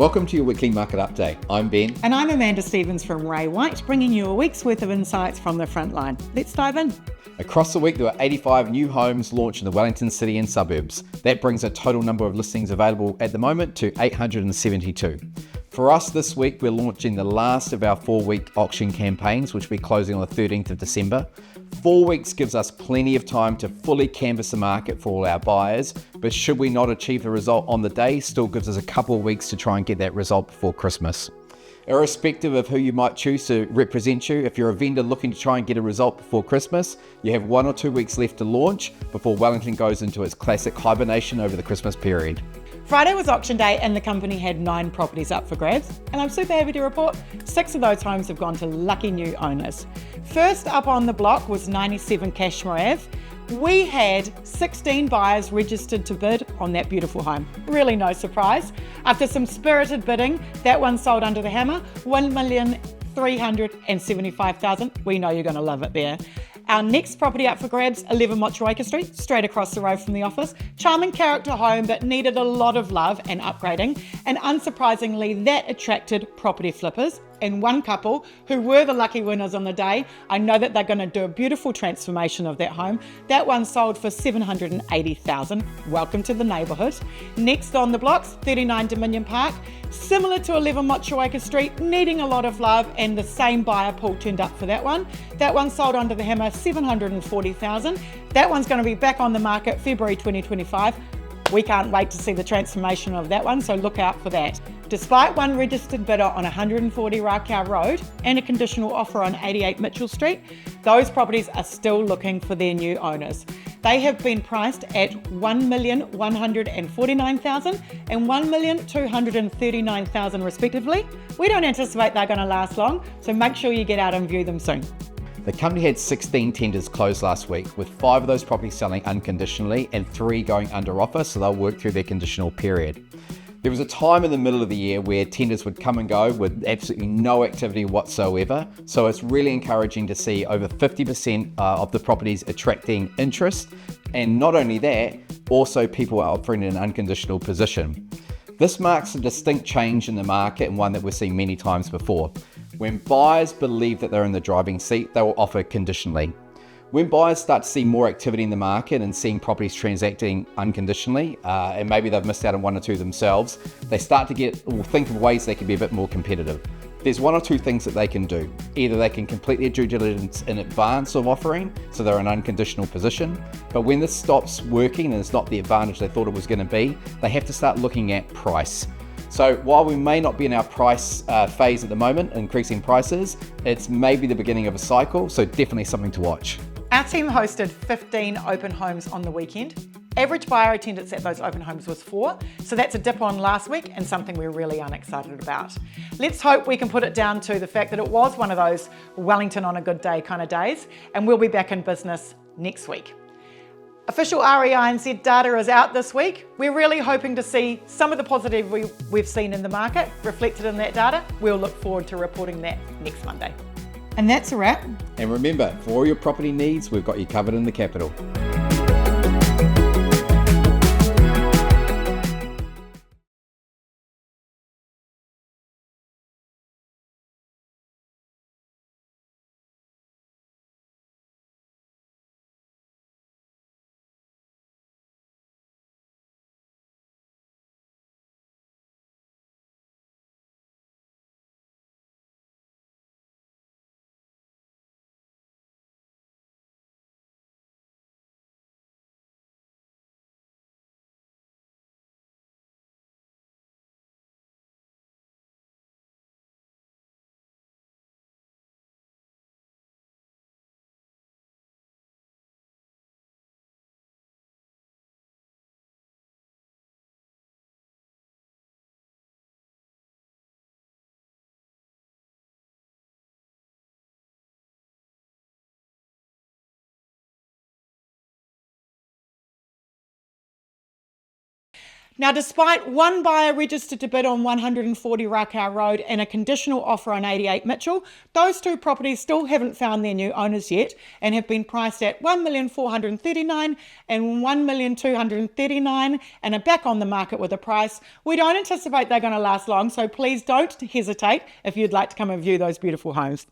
Welcome to your weekly market update. I'm Ben. And I'm Amanda Stevens from Ray White, bringing you a week's worth of insights from the front line. Let's dive in. Across the week, there were 85 new homes launched in the Wellington City and suburbs. That brings a total number of listings available at the moment to 872. For us this week, we're launching the last of our 4-week auction campaigns, which will be closing on the 13th of December. 4 weeks gives us plenty of time to fully canvass the market for all our buyers, but should we not achieve the result on the day, still gives us a couple of weeks to try and get that result before Christmas. Irrespective of who you might choose to represent you, if you're a vendor looking to try and get a result before Christmas, you have 1 or 2 weeks left to launch before Wellington goes into its classic hibernation over the Christmas period. Friday was auction day and the company had 9 properties up for grabs, and I'm super happy to report 6 of those homes have gone to lucky new owners. First up on the block was 97 Cashmere Ave. We had 16 buyers registered to bid on that beautiful home. Really no surprise. After some spirited bidding, that one sold under the hammer, $1,375,000. We know you're going to love it there. Our next property up for grabs, 11 Motueka Street, straight across the road from the office. Charming character home, but needed a lot of love and upgrading. And unsurprisingly, that attracted property flippers and one couple who were the lucky winners on the day. I know that they're going to do a beautiful transformation of that home. That one sold for $780,000. Welcome to the neighbourhood. Next on the blocks, 39 Dominion Park. Similar to 11 Motueka Street, needing a lot of love, and the same buyer pool turned up for that one. That one sold under the hammer, $740,000. That one's going to be back on the market February 2025. We can't wait to see the transformation of that one, so look out for that. Despite one registered bidder on 140 Rakau Road and a conditional offer on 88 Mitchell Street, those properties are still looking for their new owners. They have been priced at $1,149,000 and $1,239,000 respectively. We don't anticipate they're going to last long, so make sure you get out and view them soon. The company had 16 tenders closed last week, with 5 of those properties selling unconditionally and 3 going under offer, so they'll work through their conditional period. There was a time in the middle of the year where tenders would come and go with absolutely no activity whatsoever, so it's really encouraging to see over 50% of the properties attracting interest, and not only that, also people are offering an unconditional position. This marks a distinct change in the market and one that we've seen many times before. When buyers believe that they're in the driving seat, they will offer conditionally. When buyers start to see more activity in the market and seeing properties transacting unconditionally, and maybe they've missed out on 1 or 2 themselves, they start to think of ways they can be a bit more competitive. There's 1 or 2 things that they can do. Either they can complete their due diligence in advance of offering, so they're in an unconditional position, but when this stops working and it's not the advantage they thought it was going to be, they have to start looking at price. So while we may not be in our price phase at the moment, increasing prices, it's maybe the beginning of a cycle, so definitely something to watch. Our team hosted 15 open homes on the weekend. Average buyer attendance at those open homes was 4, so that's a dip on last week and something we're really unexcited about. Let's hope we can put it down to the fact that it was one of those Wellington on a good day kind of days, and we'll be back in business next week. Official REINZ data is out this week. We're really hoping to see some of the positive we've seen in the market reflected in that data. We'll look forward to reporting that next Monday. And that's a wrap. And remember, for all your property needs, we've got you covered in the capital. Now, despite one buyer registered to bid on 140 Rakau Road and a conditional offer on 88 Mitchell, those two properties still haven't found their new owners yet and have been priced at $1,439,000 and $1,239,000 and are back on the market with a price. We don't anticipate they're going to last long, so please don't hesitate if you'd like to come and view those beautiful homes.